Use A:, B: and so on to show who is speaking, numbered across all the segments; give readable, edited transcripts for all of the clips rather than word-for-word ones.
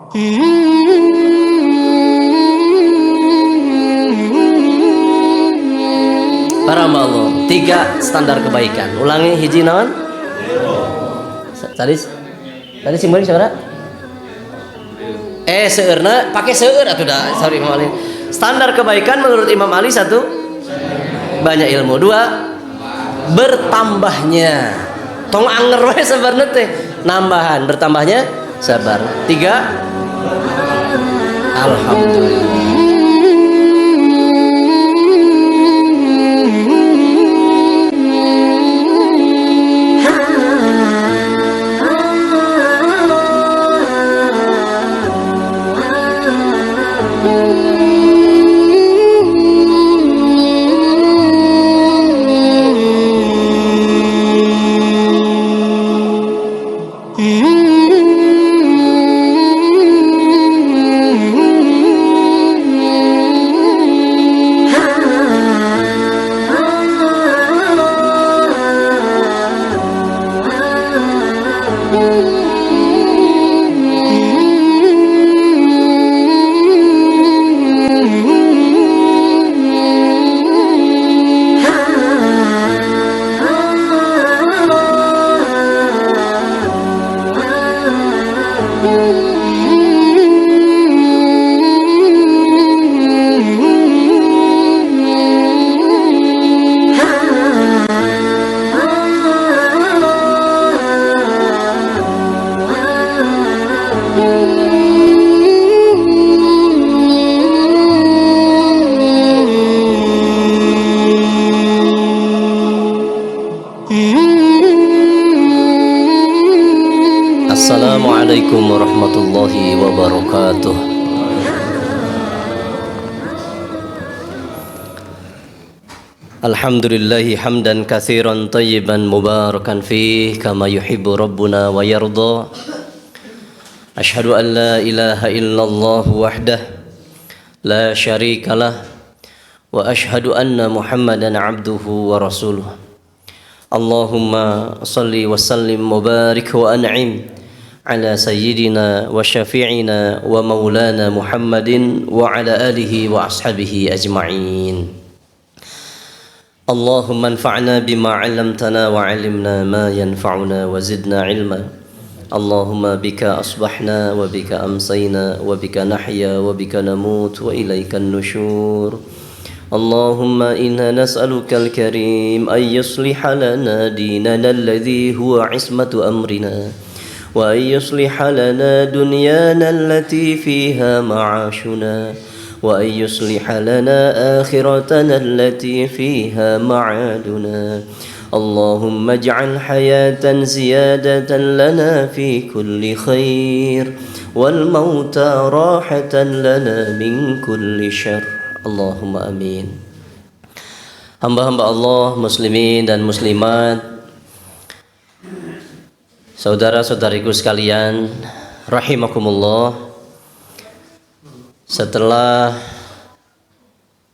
A: Para hamba Allah, 3 standar kebaikan. Ulangi hiji naon? Tadi simbol saudara? Seueurna pakai seueur atuh dah. Sorry Imam Ali. Standar kebaikan menurut Imam Ali 1, banyak ilmu. 2, bertambahnya. Tong anger we sabarna teh. Nambahan, bertambahnya sabar. 3, alhamdulillah. Assalamualaikum warahmatullahi wabarakatuh. Alhamdulillahi hamdan katsiran tayyiban mubarakan fih kama yuhibbu rabbuna wa yarda. Ashhadu an la ilaha illallah wahdah la syarikalah wa ashhadu anna Muhammadan abduhu wa rasuluh. Allahumma salli wa sallim mubarik wa an'im ala sayyidina wa syafi'ina wa maulana Muhammadin wa ala alihi wa ashabihi ajma'in. Allahumma anfa'na bima 'allamtana wa 'allimna ma yanfa'una wa zidna 'ilma. Allahumma bika asbahna wa bika amsayna wa bika nahya wa bika namut wa ilaykan nusyur. Allahumma inna nas'aluka al-karim an yusliha lana dinana alladhi huwa 'ismatu amrina وأن يصلح لنا دنيانا التي فيها معاشنا وأن يصلح لنا آخرتنا التي فيها معادنا اللهم اجعل حياة زيادة لنا في كل خير والموت راحة لنا من كل شر اللهم آمين. Hamba-hamba Allah, muslimin dan muslimat, saudara-saudariku sekalian, rahimakumullah. Setelah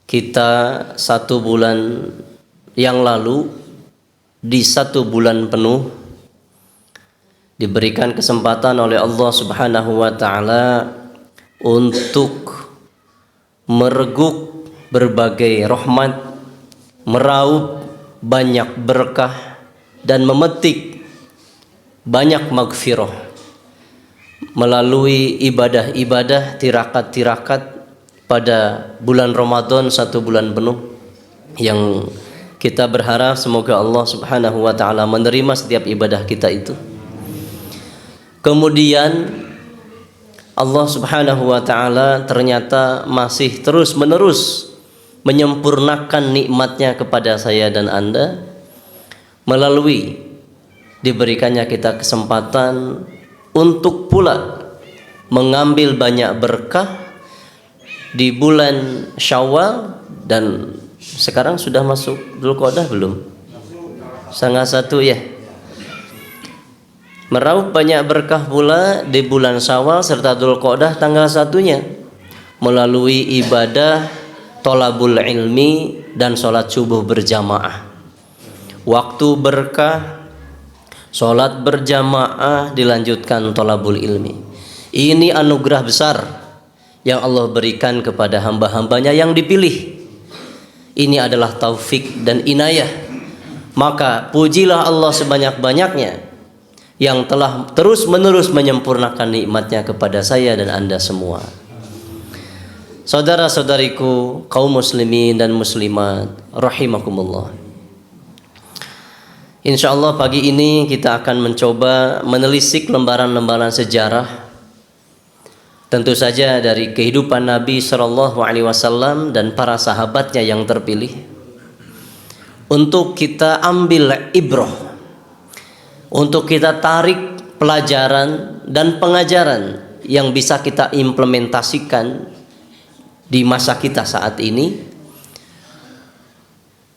A: kita 1 bulan yang lalu, di 1 bulan penuh, diberikan kesempatan oleh Allah Subhanahu wa ta'ala untuk mereguk berbagai rahmat, meraup banyak berkah, dan memetik banyak magfirah melalui ibadah-ibadah, tirakat-tirakat pada bulan Ramadan 1 bulan penuh, yang kita berharap semoga Allah Subhanahu wa ta'ala menerima setiap ibadah kita itu. Kemudian Allah Subhanahu wa ta'ala ternyata masih terus menerus menyempurnakan nikmatnya kepada saya dan Anda melalui diberikannya kita kesempatan untuk pula mengambil banyak berkah di bulan Syawal, dan sekarang sudah masuk Dzulqa'dah belum? 1/2 ya. Meraup banyak berkah pula di bulan Syawal serta Dzulqa'dah tanggal 1-nya melalui ibadah thalabul ilmi dan sholat subuh berjamaah. Waktu berkah, sholat berjamaah, dilanjutkan thalabul ilmi. Ini anugerah besar yang Allah berikan kepada hamba-hambanya yang dipilih. Ini adalah taufik dan inayah. Maka pujilah Allah sebanyak-banyaknya yang telah terus-menerus menyempurnakan nikmatnya kepada saya dan Anda semua. Saudara-saudariku kaum muslimin dan muslimat rahimakumullah. Insyaallah pagi ini kita akan mencoba menelisik lembaran-lembaran sejarah, tentu saja dari kehidupan Nabi Shallallahu Alaihi Wasallam dan para sahabatnya yang terpilih, untuk kita ambil ibrah, untuk kita tarik pelajaran dan pengajaran yang bisa kita implementasikan di masa kita saat ini.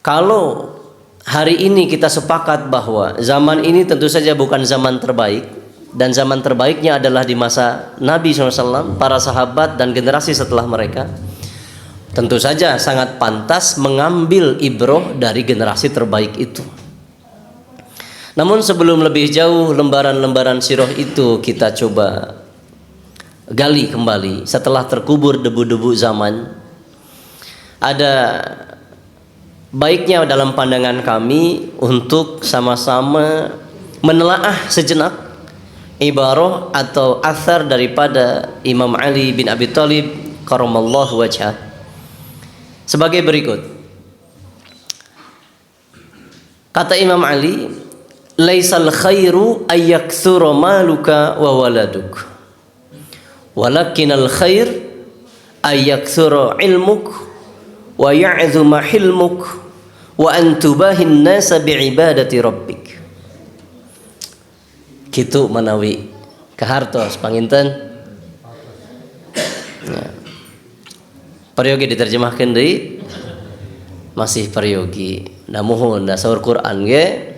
A: Kalau hari ini kita sepakat bahwa zaman ini tentu saja bukan zaman terbaik, dan zaman terbaiknya adalah di masa Nabi SAW, para sahabat dan generasi setelah mereka, tentu saja sangat pantas mengambil ibrah dari generasi terbaik itu. Namun sebelum lebih jauh lembaran-lembaran sirah itu kita coba gali kembali setelah terkubur debu-debu zaman, ada baiknya dalam pandangan kami untuk sama-sama menelaah sejenak ibarah atau athar daripada Imam Ali bin Abi Thalib karamallahu wajhah sebagai berikut. Kata Imam Ali, laisal khairu ayyaktsura maluka wa waladuk, walakinal khair ayyaktsura ilmuk wa ya'zuma hilmuk wa an tubahin nasa bi'ibadati rabbik. Kitu manawi kahartos panginten. Ya. Pariogi diterjemahkan deui masih pariogi. Da muhun da saur Quran ge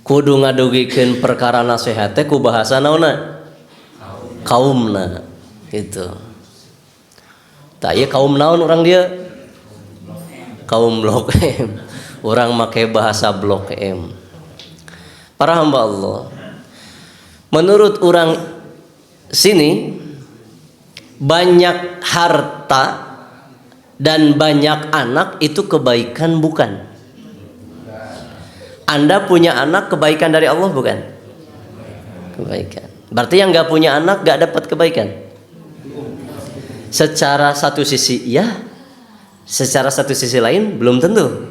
A: kudu ngadugikeun perkara nasihat teh ku bahasa naonna? Kaumna gitu. Tah ieu kaum naon urang dia? Kaum Blok M. Urang make bahasa Blok M. Para hamba Allah, menurut orang sini banyak harta dan banyak anak itu kebaikan bukan? Anda punya anak kebaikan dari Allah bukan? Kebaikan. Berarti yang gak punya anak gak dapat kebaikan? Secara satu sisi ya, secara satu sisi lain belum tentu.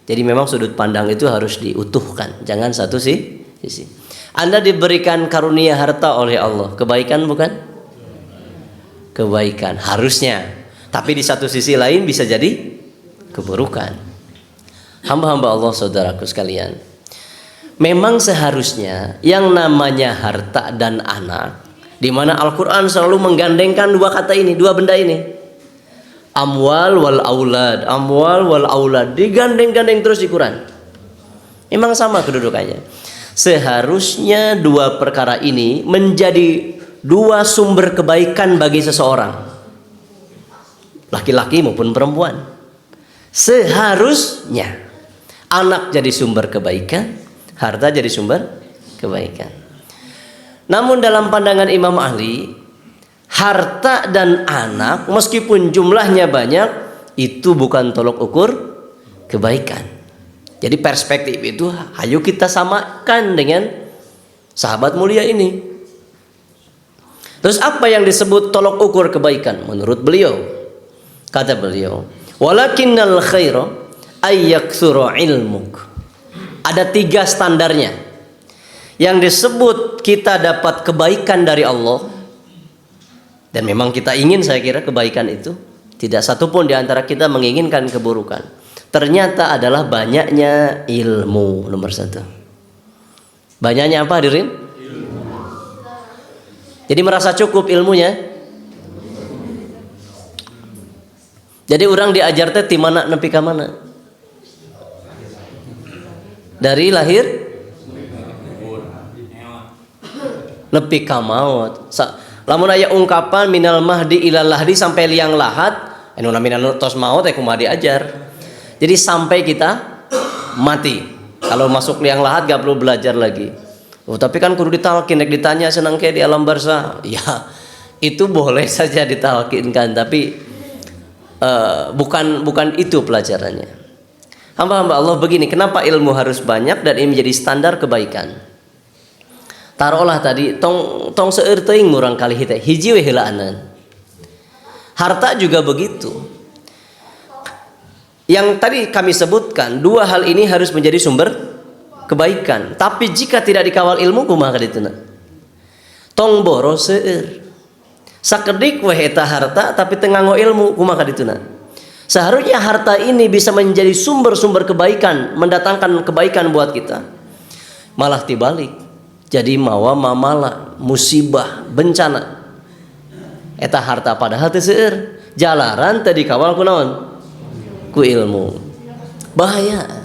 A: Jadi memang sudut pandang itu harus diutuhkan, jangan satu sisi. Anda diberikan karunia harta oleh Allah, kebaikan bukan? Kebaikan harusnya. Tapi di satu sisi lain bisa jadi keburukan. Hamba-hamba Allah saudaraku sekalian, memang seharusnya yang namanya harta dan anak, di mana Al-Quran selalu menggandengkan dua kata ini, dua benda ini, amwal wal aulad, digandeng-gandeng terus di Quran. Memang sama kedudukannya. Seharusnya dua perkara ini menjadi dua sumber kebaikan bagi seseorang, laki-laki maupun perempuan. Seharusnya anak jadi sumber kebaikan, harta jadi sumber kebaikan. Namun dalam pandangan Imam Ali, harta dan anak meskipun jumlahnya banyak itu bukan tolok ukur kebaikan. Jadi perspektif itu ayo kita samakan dengan sahabat mulia ini. Terus apa yang disebut tolok ukur kebaikan menurut beliau? Kata beliau, walakinnal khaira ayyaktsura ilmuk. Ada tiga standarnya. Yang disebut kita dapat kebaikan dari Allah, dan memang kita ingin, saya kira kebaikan itu tidak satupun di antara kita menginginkan keburukan. Ternyata adalah banyaknya ilmu, nomor satu. Banyaknya apa hadirin? Ilmu. Jadi merasa cukup ilmunya. Jadi orang diajar teh ti mana nepi ka mana? Dari lahir nepi ka maut. Lamun aya ungkapan minal mahdi ilal lahdi sampai liang lahat, anu namina tos maut teh kumaha diajar. Jadi sampai kita mati. Kalau masuk liang lahat gak perlu belajar lagi. Oh, tapi kan kudu ditalkin, nek ditanya senang kayak di alam barzah. Ya, itu boleh saja ditalkinkan, tapi bukan itu pelajarannya. Hamba-hamba Allah begini, kenapa ilmu harus banyak dan ini menjadi standar kebaikan? Taruhlah tadi tong seueur teuing murang kali hiji we heulaanan. Harta juga begitu. Yang tadi kami sebutkan, dua hal ini harus menjadi sumber kebaikan. Tapi jika tidak dikawal ilmu kumaha kadituna? Tong boro seueur. Sakedik we eta harta tapi teu nganggo ilmu kumaha kadituna? Seharusnya harta ini bisa menjadi sumber-sumber kebaikan, mendatangkan kebaikan buat kita. Malah tibalik. Jadi mawa mamala, musibah, bencana. Eta harta padahal teu seueur. Jalaran teu dikawal ku naon? Ku ilmu. Bahaya.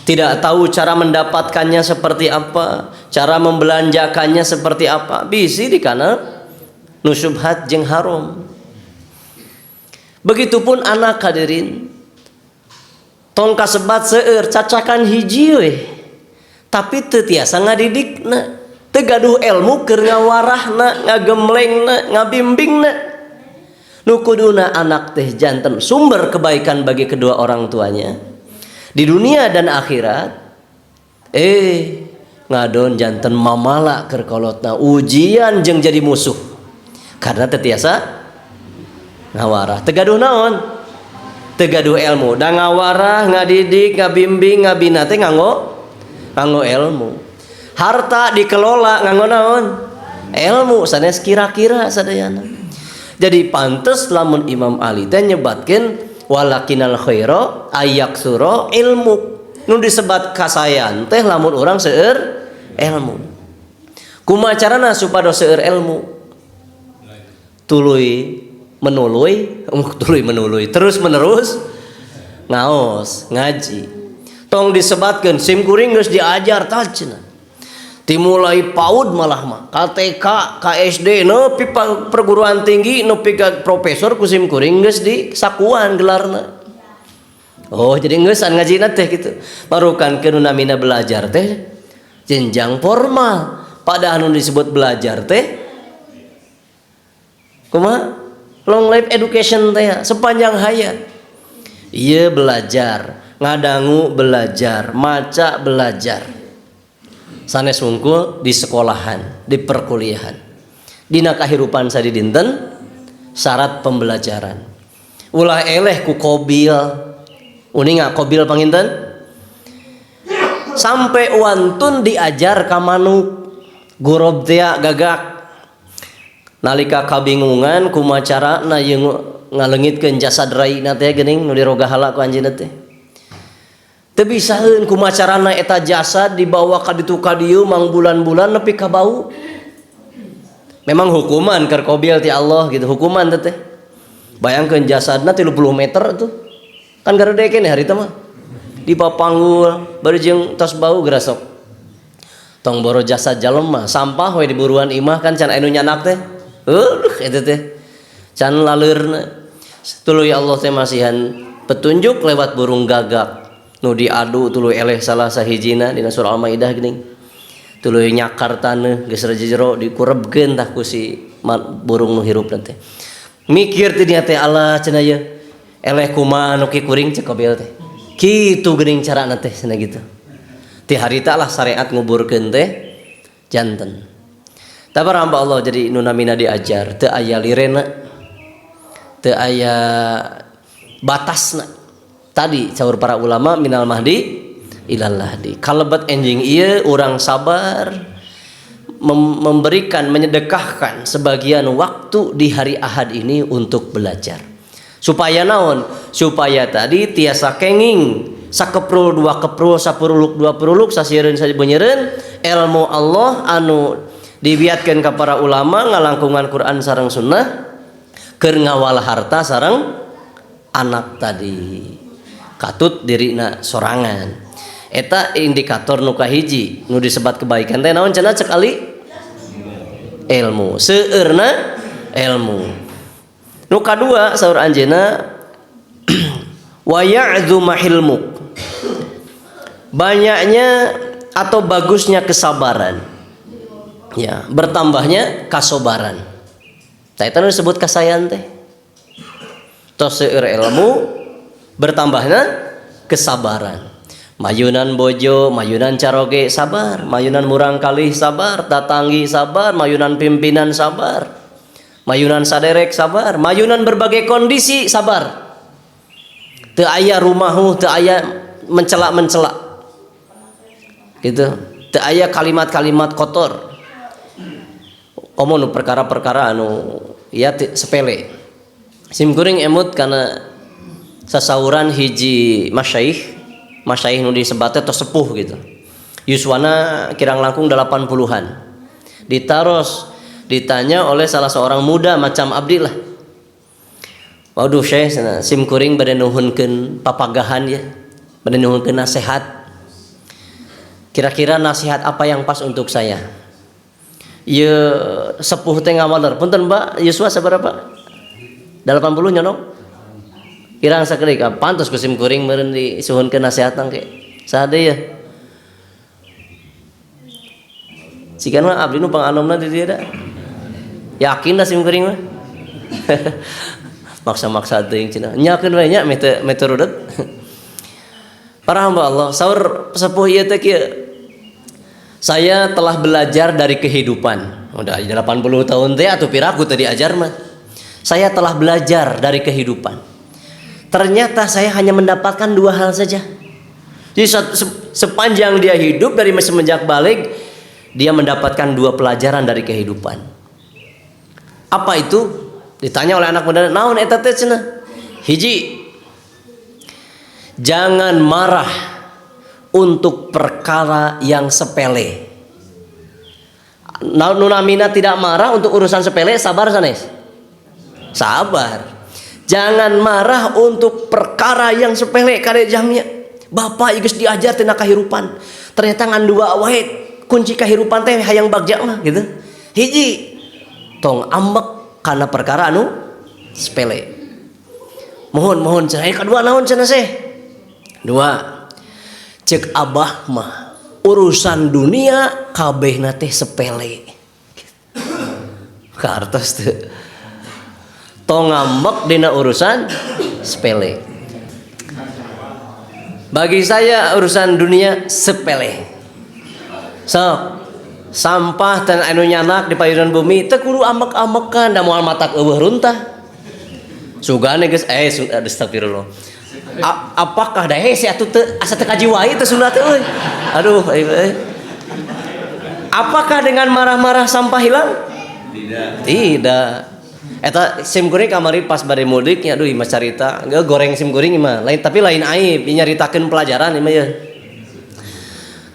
A: Tidak tahu cara mendapatkannya seperti apa, cara membelanjakannya seperti apa, bisi dikana nusubhat jeung haram. Begitupun anak hadirin, tong kasebat seueur cacakan hiji we, tapi teu tiasa ngadidikna, teu gaduh ilmu keur ngawarahna, ngagemlengna, ngabimbingna. Nu kuduna anak teh janten sumber kebaikan bagi kedua orang tuanya di dunia dan akhirat. Ngadon janten mamala keur kolotna ujian jeung jadi musuh karena teu tiasa ngawarah. Teu gaduh naon? Teu gaduh ilmu. Da ngawarah, ngadidik, ngabimbing, ngabina teh nganggo ilmu. Harta dikelola nganggo naon? Ilmu sanes kira-kira sadayana. Jadi pantes lamun Imam Ali teh nyebatkeun walakinal khairu ayaksura ilmu. Nu disebat kasayan teh lamun urang seueur ilmu. Kumaha carana supados seueur ilmu? Tuluy menului terus menerus ngaos ngaji. Tong disebatkeun sim kuring geus diajar tah cenah. Dimulai PAUD malah mah KTK, KSD, nepi perguruan tinggi, nepi ka profesor kusim kuring geus disakuan gelarna. Oh, jadi ngeusan ngajina teh kitu. Marukan keun namina belajar teh jenjang formal. Padahal anu disebut belajar teh kumaha? Long life education teh sepanjang hayat. Ieu belajar, ngadangu belajar, maca belajar. Sanes wungkul di sekolahan, di perkuliahan. Dina kahirupan sadi dinten syarat pembelajaran. Ulah eleh ku kobil. Uninga kobil panginten? Sampai wantun diajar ka manuk. Gurob teh gagak. Nalika kabingungan kumaha carana yeung ngaleungitkeun jasad raina teh geuning nu dirogahala ku anjeunna teh. Teu bisaeun kumaha carana eta jasad dibawa ka ditu ka dieu mang bulan-bulan nepi ka bau. Memang hukuman keur qobil ti Allah gitu, hukuman teh. Bayangkeun jasadna 30 meter tuh. Kan garede keneh harita mah. Dipapanggul bari jeung tos bau gerasok. Tong boro jasad jalema, sampah we di buruan imah kan can anu nyanak teh. Eta teh. Can laleurna. Tuluy Allah teh masihan petunjuk lewat burung gagak. Nu diadu tuluy eleh salah sahijina dina surah Al-Maidah geuning. Tuluy nyakar taneuh geus jero dikurebkeun tah ku si burung nu hirupna teh. Mikir teh dia teh Allah cenah ye. Eleh kumaha nu ki kuring cek kobil teh. Kitu geuning carana teh cenah gitu. Ti harita lah syariat nguburkeun teh janten. Tabar hamba Allah jadi nu namina diajar teu aya lirena. Teu aya batasna. Tadi caur para ulama minal mahdi ilal lahdi. Kalebet enjing ieu urang sabar memberikan menyedekahkan sebagian waktu di hari Ahad ini untuk belajar. Supaya naon? Supaya tadi tiasa kenging sakeprul dua keprul sapuruluk dua peruluk sasiereun sabeunyereun ilmu Allah anu dibiatkeun ka para ulama ngalangkungan Quran sareng sunnah keur ngawal harta sareng anak tadi. Katut dirina sorangan. Eta indikator nu kahiji nu disebat kebaikan teh naon cenah cek ali? Ilmu. Seueurna ilmu. Nu kadua saur anjeunna wa ya'dzu mahilmuk. Banyaknya atau bagusnya kesabaran. Ya, bertambahnya kasobaran. Saya tadi disebut kasayan teh. Tos seueur ilmu bertambahnya kesabaran. Mayunan bojo, mayunan caroge sabar, mayunan murang kalih sabar, tatanggi sabar, mayunan pimpinan sabar, mayunan saderek sabar, mayunan berbagai kondisi sabar. Teu aya rumahu, teu aya mencela-mencela. Gitu. Teu aya kalimat-kalimat kotor. Omong perkara-perkara anu ya sepele. Simkuring emut karena sasauran hiji masyaikh nu disebutnya tos sepuh gitu. Yuswana kirang langkung 80-an. Ditaros ditanya oleh salah seorang muda macam abdi lah. Waduh Syekh simkuring bade nuhunkeun papagahan ya. Bade nuhunkeun nasihat. Kira-kira nasihat apa yang pas untuk saya? Ya sepuh teh ngamaler. Punten Mbak, Yuswa sabarapa? 80 nya no? Kirang sakedik pantos ku simkuring meureun disuhunkeun nasihatna ke. Sadeu ya. Sikeun mah abdi nu panganomna di dieu da. Yakin da simkuring mah. Maksa-maksa teuing cenah. Nyakeun we nya meh teu rudet. Para hamba Allah, saur sepuh ieu teh kieu. Saya telah belajar dari kehidupan. Udah 80 tahun teh atuh piraku teh diajar mah. Saya telah belajar dari kehidupan. Ternyata saya hanya mendapatkan 2 hal saja. Jadi sepanjang dia hidup dari semenjak balik, dia mendapatkan 2 pelajaran dari kehidupan. Apa itu? Ditanya oleh anak muda, naon eta teh cenah? Hiji, jangan marah untuk perkara yang sepele. Nunamina tidak marah untuk urusan sepele, sabar sanes. Sabar. Jangan marah untuk perkara yang sepele kade jamnya. Bapak geus diajar tina kahirupan. Ternyata ngan 2 wae kunci kahirupan teh hayang bagja mah gitu. Hiji, tong ambek kana perkara anu sepele. Mohon cenah. Kedua naon cenah Syekh? 2. Cek abah mah urusan dunia kabehna teh sepele. Kartos teu. Tong ngambek dina urusan sepele. Bagi saya urusan dunia sepele. Sampah dan anu nyanak di payudara bumi teu kudu ambek-ambekan da moal matak eueuh runtah. Sugane geus astagfirullah. Apakah da hese atuh teu asa teu kaji wae teu sunat euy. Aduh apakah dengan marah-marah sampah hilang? Tidak. Eta simkuring kamari pas bade mudik nya aduh imah carita goreng simkuring mah lain tapi lain aib nyaritakeun pelajaran imah ya.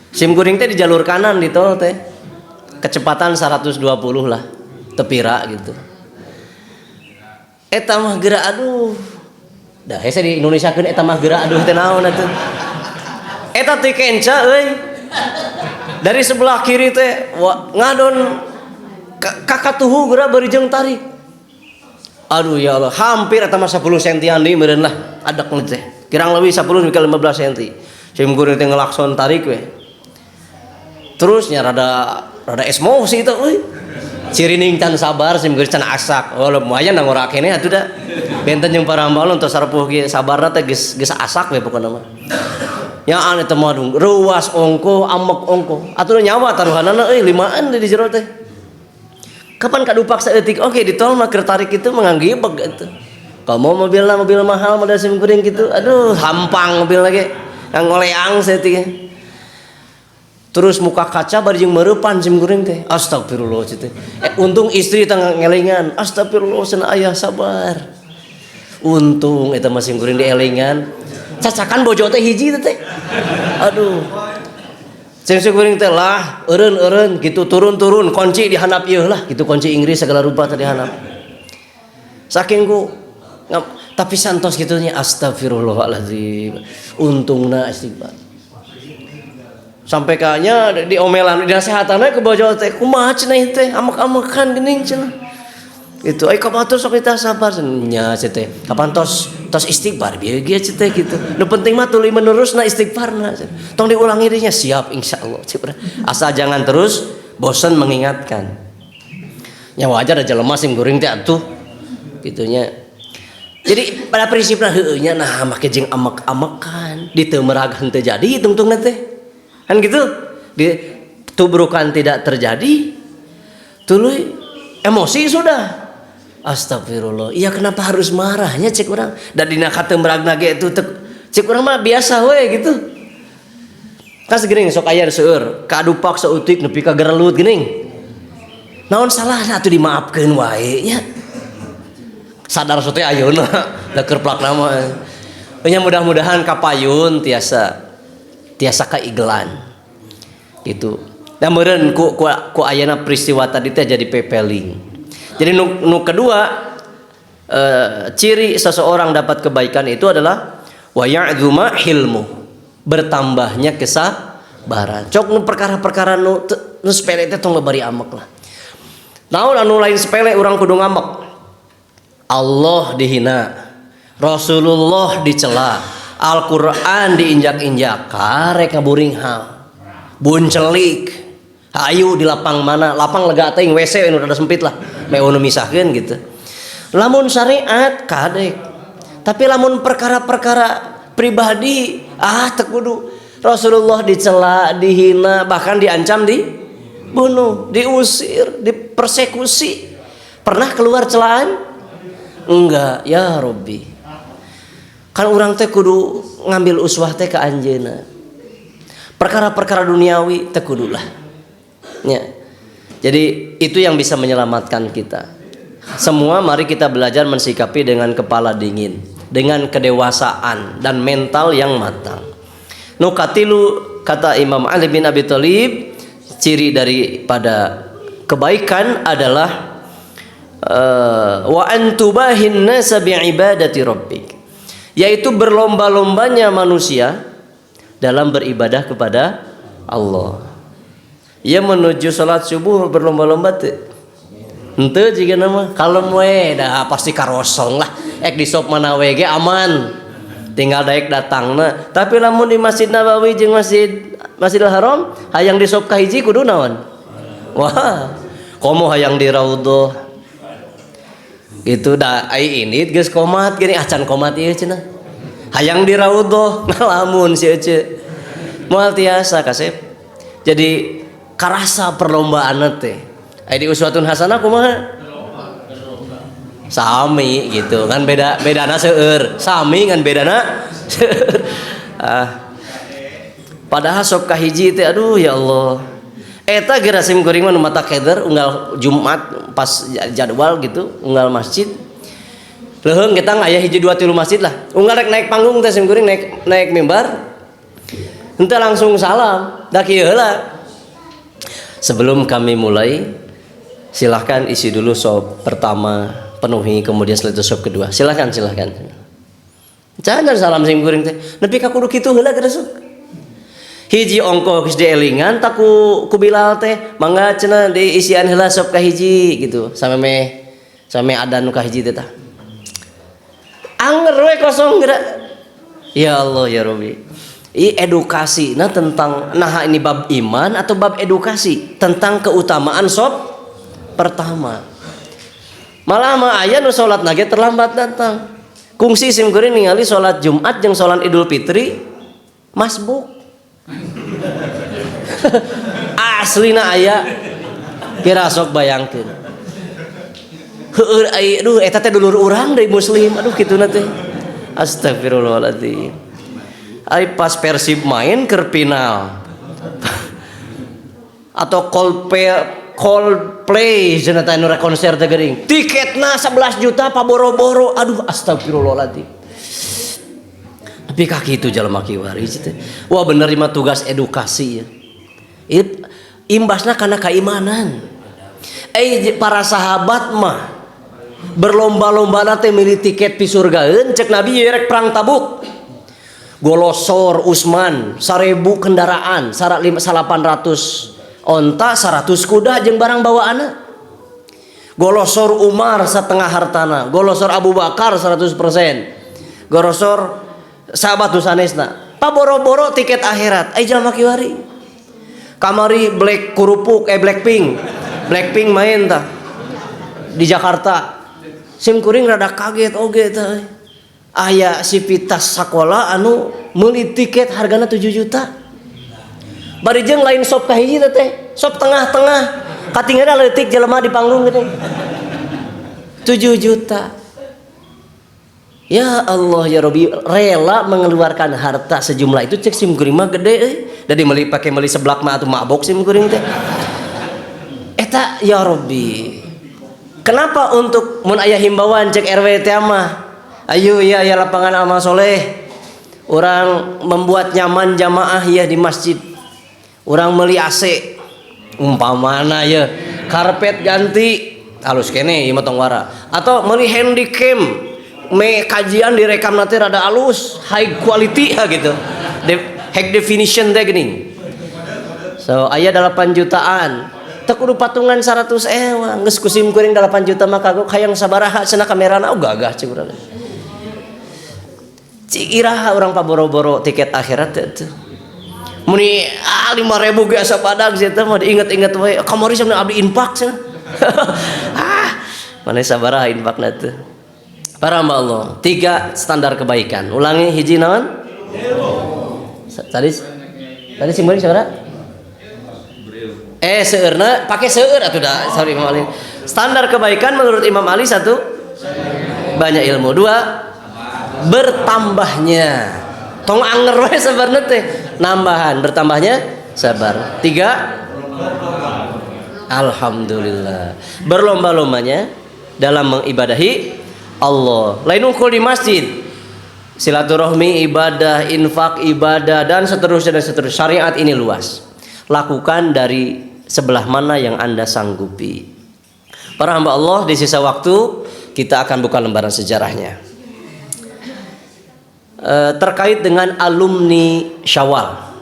A: Simkuring teh di jalur kanan di tol teh kecepatan 120 lah tepira gitu. Eta mah geura aduh dah hese di Indonesiakeun eta mah geura aduh teh naon atuh. Eta teh kenca euy. Dari sebelah kiri teh ngadon kakatuhu geura beureujeng tarik. Aduh ya Allah, hampir eta mah 10 sentian deui meureun lah adak teh. Kirang leuwih 10 mika 15 senti. Simkuring teh ngelakson tarik we. Terus nya rada emosi itu euy. Cirining can sabar simkuring can asak. Oh lumayan da ngora keneh atuh da. Benten jeung para hamba teu sarepuh kieu sabarna teh geus asak we pokona mah. Nyaan eta mah ruas ongko, amek ongko. Atuh nyawa taruhanana euy 5an di jero teh. Kapan kadupak saeutik oke di tol mah keur tarik itu menganggibeg gitu. Kalau mobilna mobil mahal modal simkuring gitu. Aduh, hampang mobil lagi. Yang ngoleang saeutik. Terus muka kaca bari jeung meurepan simkuring teh. Astagfirullah teh. Untung istri teh ngelingan. Astagfirullah cenah aya sabar. Untung eta mah simkuring dielingan. Cacakan bojo teh hiji teh. Aduh. Simkuring teh lah eureun gitu turun kunci dihandap ieu lah gitu kunci Inggris segala rupa teh dihandap. Saking ku tapi santos kitunya astagfirullahalazim. Untungna istighfar. Sampai kanya diomelan dinasehatanna ke bojo teh kumaha cenah teh amek-amekan geuning cenah. Itu ai kabatur sok kita sabar nya teh. Kapan tos tos istighfar bieu teh gitu. Nu penting mah tuluy menerusna istighfarna. Tong diulangi dirinya siap insyaallah. Asal jangan terus bosan mengingatkan. Nya wajar aja lemah sim goreng teh atuh. Gitunya. Jadi pada prinsipna heueuh nya nah make jeung amek-amekan diteumeragan teu jadi tungtungna teh. Kan gitu. Tubrukan tidak terjadi. Tuluy emosi sudah. Astagfirullah. Iya kenapa harus marahnya cek orang? Dan dina katembragna ge itu cek orang mah biasa we gitu. Kan segeuning sok aya seueur, kadupak sautik nepi ka gerelut geuning. Naon salahna atuh dimaafkeun wae nya. Sadar sote ayeuna da keur plakna mah. Nya mudah-mudahan kapayun tiasa kaiglan. Gitu. Da meureun ku ayeuna peristiwa tadi teh jadi pepeling. Jadi nu kedua ciri seseorang dapat kebaikan itu adalah wa ya'zuma hilmu, bertambahnya kesabaran. Cok nu perkara-perkara nu sepele teh tong bari amek lah. Naon anu lain sepele urang kudu ngambek. Allah dihina, Rasulullah dicela, Al-Qur'an diinjak-injak, karek ngaburing hal. Buncelik. Ayo di lapang mana? Lapang lega teuing WC anu rada sempit lah. Meu nu misahkeun gitu. Lamun syariat kadek. Tapi lamun perkara-perkara pribadi teu kudu. Rasulullah dicela, dihina, bahkan diancam dibunuh, diusir, dipersekusi. Pernah keluar celaan? Enggak, ya Rabbi. Kan urang teh kudu ngambil uswah teh ka anjeunna. Perkara-perkara duniawi teh kudu lah. Ya. Jadi itu yang bisa menyelamatkan kita. Semua mari kita belajar mensikapi dengan kepala dingin, dengan kedewasaan dan mental yang matang. Nukatilu kata Imam Ali bin Abi Thalib, ciri daripada kebaikan adalah wa antubahin nasa bi'ibadati rabbik, yaitu berlomba-lombanya manusia dalam beribadah kepada Allah. Ia menuju salat subuh berlomba-lomba teu. Henteu jiga nama kalem we dah pasti karosong lah. Ek di sop mana we ge aman. Tinggal daek datangna. Tapi lamun di Masjid Nabawi jeung Masjidil Haram hayang di sop kahiji kudu naon? Wah, komo hayang di Raudhah. Itu da ai ini geus komat gini acan komat ieu cenah. Hayang di Raudhah ngalamun si ece. Moal tiasa kasep. Jadi karasa perlombaan teh. Di uswatun hasanah kumaha? Sami gitu kan bedana seueur. Sami kan bedana seueur. Padahal sok kahiji teh aduh ya Allah. Eta geura sim kuring mah mata keder unggal Jumat pas jadwal gitu, unggal masjid. Leuheung kita aya hiji 2 3 masjid lah. Unggal rek naik panggung teh sim kuring naik mimbar. Henteu langsung salam. Da kieu heula. Sebelum kami mulai, silahkan isi dulu sop pertama, penuhi, kemudian setelah itu sop kedua. Silahkan. Jangan salam sim kuring teh. Nepi ka kudu kitu heula geus sok. Hiji ongko geus dielingan tak ku Bilal teh, mangga cenah diisian heula sop ka hiji gitu. Same adan nu ka hiji teh tah. Anger we kosong geura. Ya Allah ya Rabbi. Edukasi tentang ini bab iman atau bab edukasi tentang keutamaan sop pertama. Malah mah aya nu salat nage terlambat datang. Kungsi sim kuring ningali salat Jumat jeung salat Idul Fitri masbuk. Aslina aya kira sok bayangkeun. Heueur aduh eta teh dulur urang deui muslim. Aduh kituna teh. Astagfirullahaladzim. Ai pas Persib main keur final atau Coldplay cenah teh nu konser teh geuning tiketna 11 juta paboro-boro aduh astagfirullahaladzim. Tapi ka kitu jalema kiwari teh wah bener mah tugas edukasi ya. Imbasna kana keimanan. Para sahabat mah berlomba-lomba teh milih tiket pi surgaeun cek Nabi rek perang Tabuk. Golosor Usman 1000 kendaraan 800 onta 100 kuda jeung barang bawaana. Golosor Umar setengah hartana, golosor Abu Bakar 100%. gorosor sahabat nu sanesna paboro-boro tiket akhirat ai jalma kiwari kamari Blackpink main tah di Jakarta sim kuring rada kaget oge teh aya sipitas sakola anu meuli tiket hargana 7 juta bari jeung lain sop kahiji teh sop tengah-tengah katinggalna leutik jelema di panggung gede 7 juta. Ya Allah ya Rabbi, rela mengeluarkan harta sejumlah itu cek sim kuring mah gede dari meuli seblak mah atuh mabok sim kuring teh. Eta ya Rabbi. Kenapa untuk mun aya himbauan cek RW teh mah? Ayo ya lapangan amal soleh. Orang membuat nyaman jamaah ya di masjid. Orang meuli AC. Umpamana ya karpet ganti halus kene ieu mah tong wara. Atau meuli handycam kajian direkam nanti rada halus high quality gitu high definition teh geuning so aya 8 jutaan teu kudu patungan 100 ewa geus kusim kuring 8 juta mah kagok hayang sabaraha cenah kamerana gagah cik urang cik iraha urang paboro-boro tiket akhirat teh muni 5.000 ge asa padag sia teh mah diinget-inget we kamari sampeyan abdi infak cenah maneh sabaraha infakna teh. Para hamba Allah, 3 standar kebaikan. Ulangi hiji naon? Tadi simbolik saudara? Seueurna pakai seueur atuh da sorry Imam Ali. Standar kebaikan menurut Imam Ali 1 banyak ilmu, 2 bertambahnya. Tong anger we sabarna teh, nambahan, bertambahnya sabar. 3 alhamdulillah. Berlomba-lombanya dalam mengibadahi Allah. Lain ungkul di masjid silaturahmi ibadah, infak ibadah dan seterusnya. Syariat ini luas, lakukan dari sebelah mana yang Anda sanggupi. Para hamba Allah, di sisa waktu kita akan buka lembaran sejarahnya terkait dengan alumni Syawal.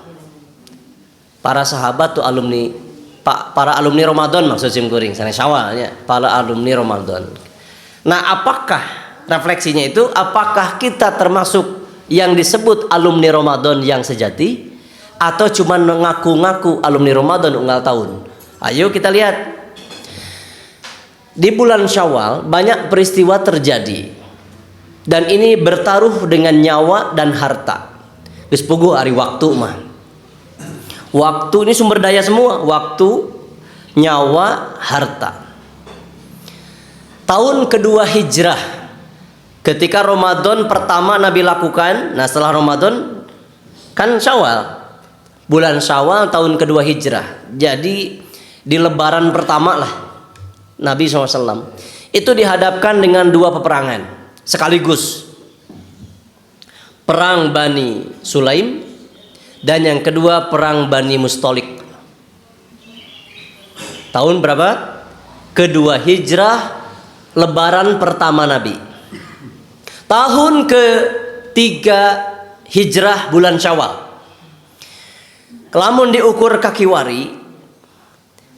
A: Para sahabat tuh alumni para alumni Ramadan maksud sim kuring sana Syawalnya para alumni Ramadan. Nah, apakah refleksinya itu? Apakah kita termasuk yang disebut alumni Ramadan yang sejati, atau cuma ngaku-ngaku alumni Ramadan unggal tahun? Ayo kita lihat. Di bulan Syawal banyak peristiwa terjadi, dan ini bertaruh dengan nyawa dan harta. Geus puguh ari waktu mah. Waktu ini sumber daya semua, waktu, nyawa, harta. Tahun kedua hijrah, ketika Ramadan pertama Nabi lakukan, nah setelah Ramadan kan Syawal, bulan Syawal tahun kedua hijrah. Jadi di lebaran pertama lah Nabi SAW itu dihadapkan dengan 2 peperangan sekaligus, perang Bani Sulaim dan yang kedua perang Bani Mustalik. Tahun berapa? Kedua hijrah, lebaran pertama Nabi. Tahun ke-3 hijrah bulan Syawal. Kelamun diukur kaki wari,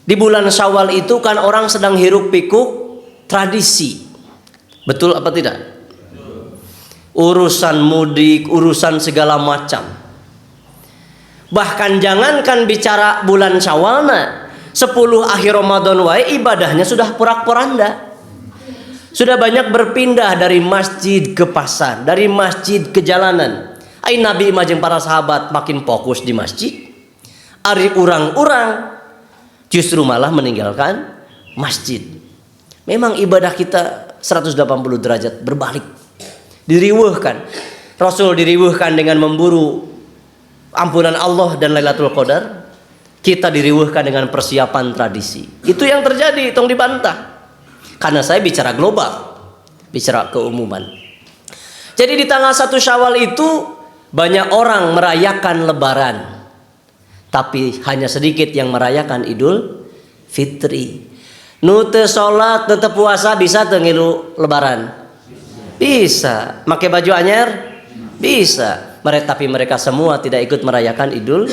A: di bulan Syawal itu kan orang sedang hiruk pikuk tradisi. Betul apa tidak? Urusan mudik, urusan segala macam. Bahkan jangankan bicara bulan Syawal, 10 akhir Ramadan wae ibadahnya sudah porak-poranda. Sudah banyak berpindah dari masjid ke pasar, dari masjid ke jalanan. Ai Nabi imajeng para sahabat makin fokus di masjid. Ari urang-urang justru malah meninggalkan masjid. Memang ibadah kita 180 derajat berbalik. Diriweuhkan. Rasul diriweuhkan dengan memburu ampunan Allah dan Lailatul Qadar. Kita diriweuhkan dengan persiapan tradisi. Itu yang terjadi, tong dibantah. Karena saya bicara global, bicara keumuman. Jadi di tanggal 1 Syawal itu banyak orang merayakan lebaran, tapi hanya sedikit yang merayakan Idul Fitri. Nu teu salat, teu puasa bisa teu ngilu lebaran? Bisa. Make baju anyar? Bisa. Tapi mereka semua tidak ikut merayakan Idul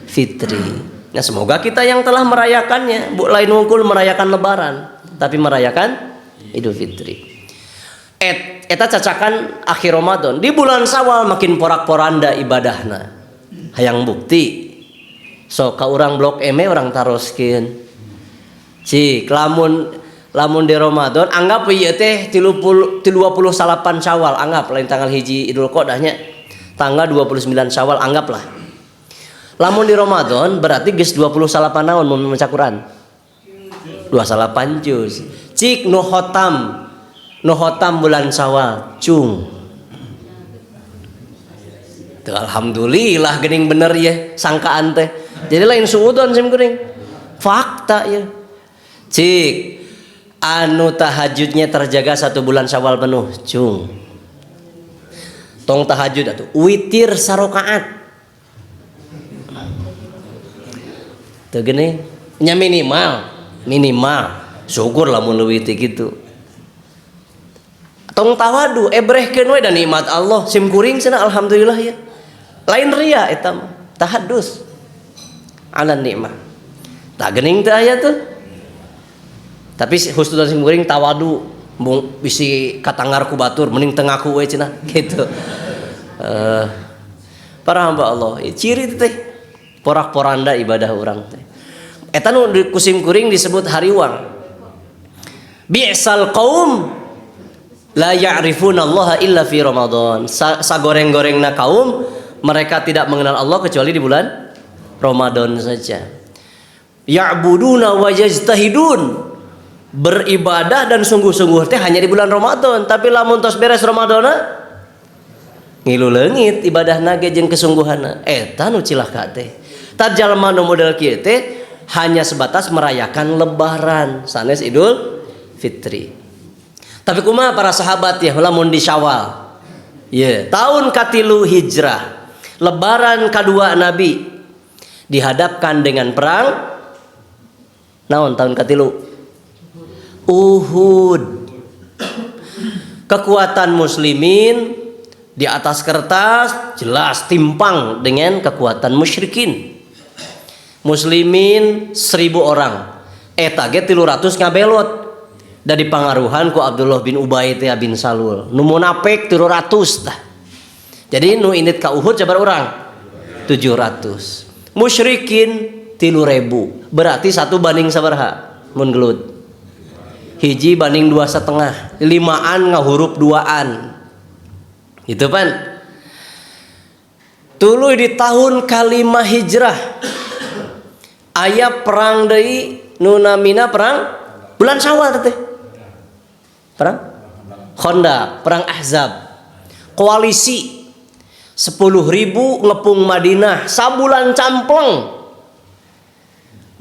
A: Fitri. Nah, semoga kita yang telah merayakannya, lain wungkul merayakan lebaran, tapi merayakan Idul Fitri. Eta cacakan akhir Ramadan. Di bulan Syawal makin porak-poranda ibadahna. Hayang bukti. So ka urang blok eme orang taroskeun. Cik lamun di Ramadan anggap ieu teh 28 Syawal, anggap lain tanggal hiji Idul Qadahnya. Tanggal 29 Syawal anggaplah. Lamun di Ramadan berarti geus 28 naon mun maca Quran. 28 juz. Cik nu khotam bulan Syawal cung. Tuh, alhamdulillah geuning bener ya sangkaan teh. Jadi lain suudon sim geuning. Fakta ya. Cik anu tahajudnya terjaga 1 bulan Syawal penuh cung. Tong tahajud atuh witir sarakaat. Teu geuning nya minimal syukur lamun leuwih teh kitu. Tong tawadu ebrehkeun we da nikmat Allah sim kuring cenah alhamdulillah ya. Lain ria eta mah tahadus ala nikmah. Tak geuning teh aya tuh. Tapi husnul sim kuring tawadu bisi katanggar ku batur mending teu ngaku we cenah gitu. Para hamba Allah, ciri teh porak-poranda ibadah urang teh. Eta nu ku sim kuring disebut hariwang. Bi'sal qaum la ya'rifunallaha illa fi Ramadan. Sagoreng-gorengna kaum mereka tidak mengenal Allah kecuali di bulan Ramadan saja. Ya'buduna wa yajtahidun, beribadah dan sungguh-sungguh teh hanya di bulan Ramadan, tapi lamun tos beres Ramadana ngilu leungit ibadahna ge jeung kesungguhanna. Eta nu cilaka teh. Tah jalma nu model kieu teh hanya sebatas merayakan lebaran sanes Idul Fitri. Tapi kumaha para sahabat ya lamun di Syawal. Ya, tahun katilu hijrah. Lebaran kedua Nabi dihadapkan dengan perang naon tahun katilu? Uhud. Kekuatan muslimin di atas kertas jelas timpang dengan kekuatan musyrikin. Muslimin 1000 orang. Eta ge 300 ngabelot. Dari pengaruhan ku Abdullah bin Ubay teh bin Salul. Nu munafik 300 tah. Jadi nu indit ka Uhud sabar urang? 700. Musyrikin 3000. Berarti 1 banding sabaraha? Mun gelut. Hiji banding 2,5. 5an ngahurup 2an. Gitu pan. Tuluy di tahun kalima hijrah. Aya perang deui nu namina perang bulan Syawal teh. Perang Khandaq, perang Ahzab. Koalisi 10.000 ngepung Madinah sabulan campleng.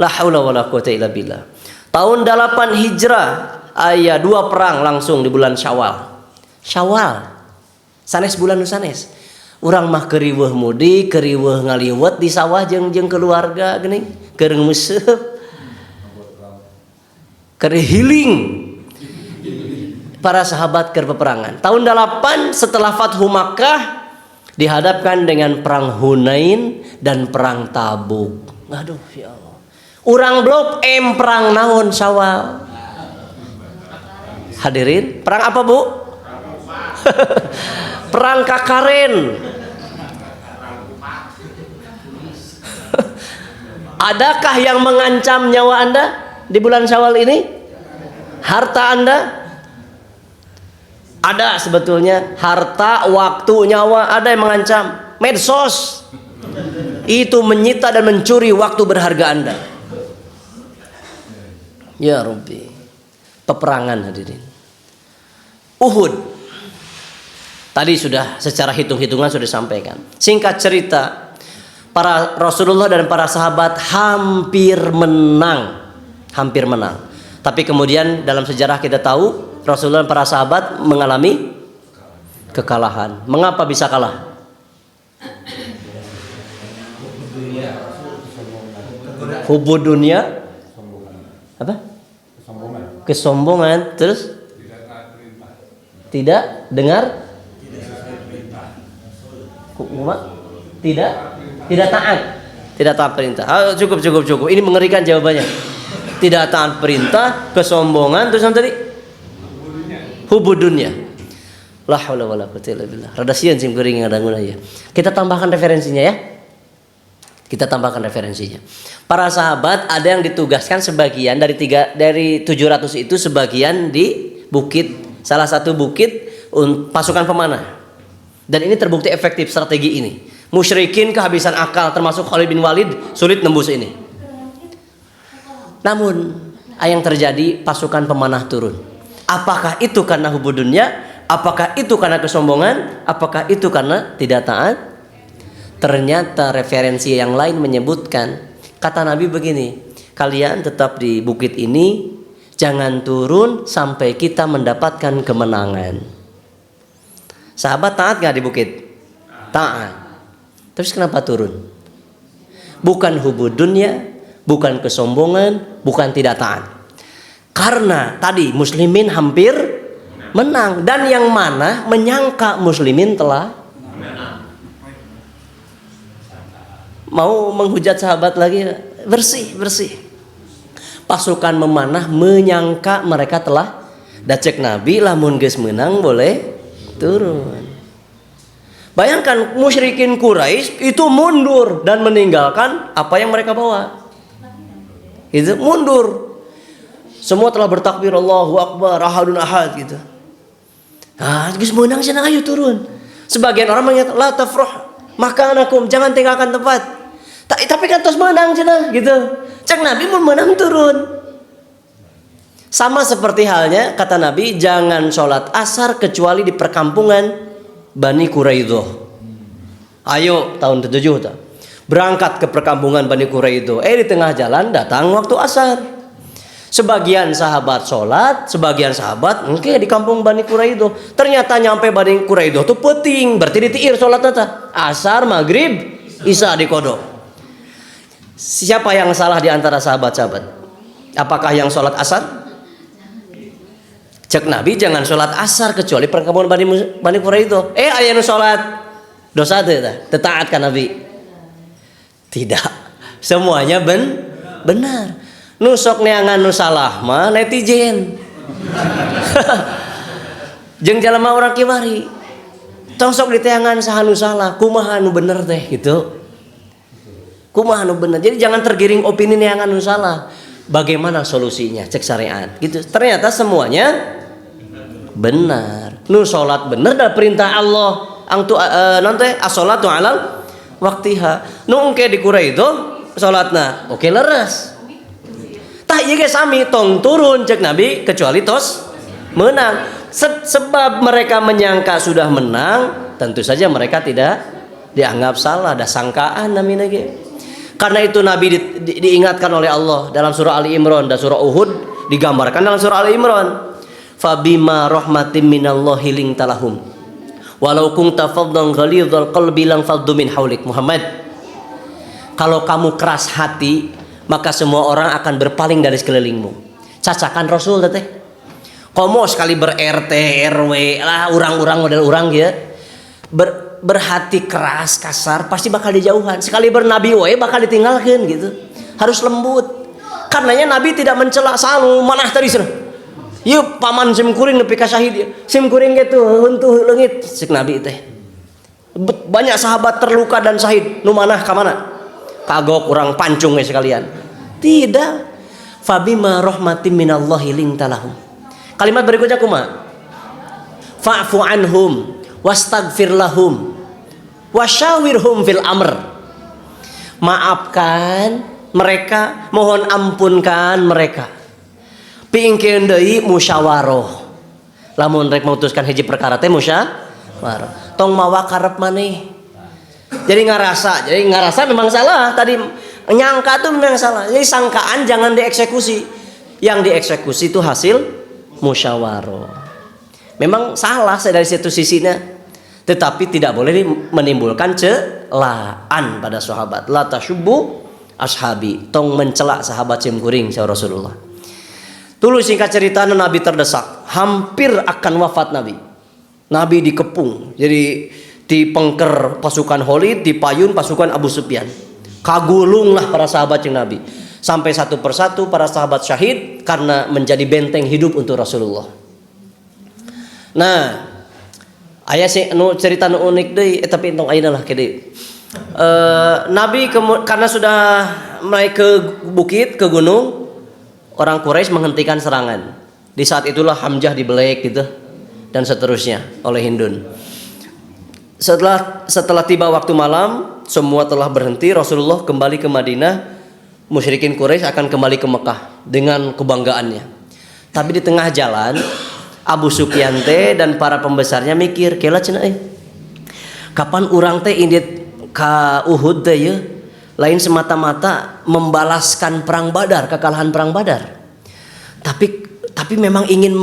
A: La haula wala quwata illa billah. Tahun 8 Hijrah aya 2 perang langsung di bulan Syawal. Syawal sanes bulan nu sanes. Urang mah keriweuh mudik, keriweuh ngaliwet di sawah jeung keluarga geuning, keur museuh. Keur healing. Para sahabat ke peperangan. Tahun 8 setelah Fathu Makkah dihadapkan dengan perang Hunain dan perang Tabuk. Aduh ya Allah. Urang blok M perang naon Syawal. Hadirin, perang apa Bu? Perang Kakaren. Adakah yang mengancam nyawa Anda di bulan Syawal ini? Harta Anda? Ada sebetulnya harta, waktu, nyawa, ada yang mengancam. Medsos itu menyita dan mencuri waktu berharga Anda. Ya Rabbi. Peperangan hadirin. Uhud. Tadi sudah secara hitung-hitungan sudah disampaikan. Singkat cerita, para Rasulullah dan para sahabat hampir menang. Hampir menang. Tapi kemudian dalam sejarah kita tahu Rasulullah dan para sahabat mengalami kekalahan. Mengapa bisa kalah? Hubud dunia. Apa? Kesombongan. Terus? Tidak dengar? Tidak taat. Tidak taat perintah. Cukup. Ini mengerikan jawabannya. Tidak taat perintah, kesombongan, terus yang tadi hubud dunia. La haula wala quwwata illa billah. Rada sieun sim kuring ngadanguna ya. Kita tambahkan referensinya ya. Kita tambahkan referensinya. Para sahabat ada yang ditugaskan sebagian dari 700 itu sebagian di bukit, salah satu bukit pasukan pemanah. Dan ini terbukti efektif strategi ini. Musyrikin kehabisan akal termasuk Khalid bin Walid sulit nembus ini. Namun yang terjadi pasukan pemanah turun. Apakah itu karena hubudunnya? Apakah itu karena kesombongan? Apakah itu karena tidak taat? Ternyata referensi yang lain menyebutkan, kata Nabi begini, kalian tetap di bukit ini, jangan turun sampai kita mendapatkan kemenangan. Sahabat taat gak di bukit? Taat. Terus kenapa turun? Bukan hubudunnya, bukan kesombongan, bukan tidak taat. Karena tadi muslimin hampir menang, dan yang mana menyangka muslimin telah mau menghujat sahabat lagi, bersih. Pasukan memanah menyangka mereka telah dacek Nabi, lamun geus menang boleh turun. Bayangkan musyrikin Quraisy itu mundur dan meninggalkan apa yang mereka bawa. Itu mundur. Semua telah bertakbir Allahu Akbar, ahadun ahad gitu. Geus menang cenah ayo turun. Sebagian orang mengatakan la tafrah makanakum, jangan tinggalkan tempat. Tapi kan tos menang cenah gitu. Cek Nabi mau menang turun. Sama seperti halnya kata Nabi, jangan sholat asar kecuali di perkampungan Bani Quraidah. Ayo tahun ke-7 berangkat ke perkampungan Bani Quraidah. Di tengah jalan datang waktu asar. Sebagian sahabat sholat, sebagian sahabat di kampung Bani Quraidah. Ternyata nyampe Bani Quraidah tuh peting, berarti ditiir sholat nata. Asar, maghrib, isya dikodok. Siapa yang salah di antara sahabat-sahabat? Apakah yang sholat asar? Cek Nabi jangan sholat asar kecuali perkampungan Bani Quraidah. Aya nu sholat dosa teh taat kan Nabi? Tidak. Semuanya benar. Nu sok neangan nu salah mah netizen. Jeung jalema urang kiwari. Tong sok diteangan saha nu salah, kumaha nu bener teh gitu. Kumaha nu bener. Jadi jangan tergiring opini neangan nu salah. Bagaimana solusinya? Cek syariat gitu. Ternyata semuanya benar. Nu salat bener da perintah Allah. Angtu nanti as-salatu alal waqtiha. Nu engke di Quraidah salatna oke leres. Tah ieu ge sami tong turun cek Nabi kecuali tos menang. Sebab mereka menyangka sudah menang, tentu saja mereka tidak dianggap salah, ada sangkaan namina ge. Karena itu Nabi diingatkan oleh Allah dalam surah Ali Imran dan surah Uhud digambarkan dalam surah Ali Imran. Fabima rahmatim minallahi lintalahum walau kunta faddan ghalidhal qalbi lang faddu min haulik. Muhammad, kalau kamu keras hati maka semua orang akan berpaling dari sekelilingmu. Cacakan Rasul teh. Komo sekali ber-RT RW lah urang-urang model urang ya. Berhati keras kasar pasti bakal dijauhan. Sekali bernabi wae bakal ditinggalkan gitu. Harus lembut. Karenanya Nabi tidak mencela selalu manah tadi sana. Yuk paman sim kuring nepi ka syahid ya. Sim kuring gitu heunteuh leungit cek Nabi teh. Banyak sahabat terluka dan syahid. Nu manah ka mana? Kagok urang pancung ya sekalian. Tidak. Fabima rahmatim minallahi lintalahum. Kalimat berikutnya kumaha? Fa'fu anhum wastaghfir lahum wasyawirhum fil amr. Maafkan mereka, mohon ampunkan mereka. Pingkeun deui musyawarah. Lamun rek memutuskan hiji perkara teh musyawarah. Tong mawa karep maneh. Jadi ngarasa memang salah. Tadi nyangka tuh memang salah. Jadi sangkaan jangan dieksekusi. Yang dieksekusi itu hasil musyawarah. Memang salah dari situ sisinya. Tetapi tidak boleh menimbulkan celaan pada sahabat. La tasyubbu ashabi. Tong mencela sahabat sim kuring sa Rasulullah. Dulu singkat cerita Nabi terdesak. Hampir akan wafat Nabi. Nabi dikepung. Jadi dipengker pasukan Khalid, dipayun pasukan Abu Sufyan. Kagulunglah para sahabat yang Nabi. Sampai satu persatu para sahabat syahid karena menjadi benteng hidup untuk Rasulullah. Nah, Aya sih nu cerita nu unik deui tapi entong ayeuna lah kede. Nabi karena sudah naik ke bukit, ke gunung, orang Quraisy menghentikan serangan. Di saat itulah Hamzah dibelek gitu dan seterusnya oleh Hindun. Setelah tiba waktu malam, semua telah berhenti. Rasulullah kembali ke Madinah. Musyrikin Quraisy akan kembali ke Mekah dengan kebanggaannya. Tapi di tengah jalan, Abu Sufyan teh dan para pembesarnya mikir, kela cenah kapan urang teh indit ka Uhud teh ya, lain semata-mata membalaskan perang Badar, kekalahan perang Badar. Tapi memang ingin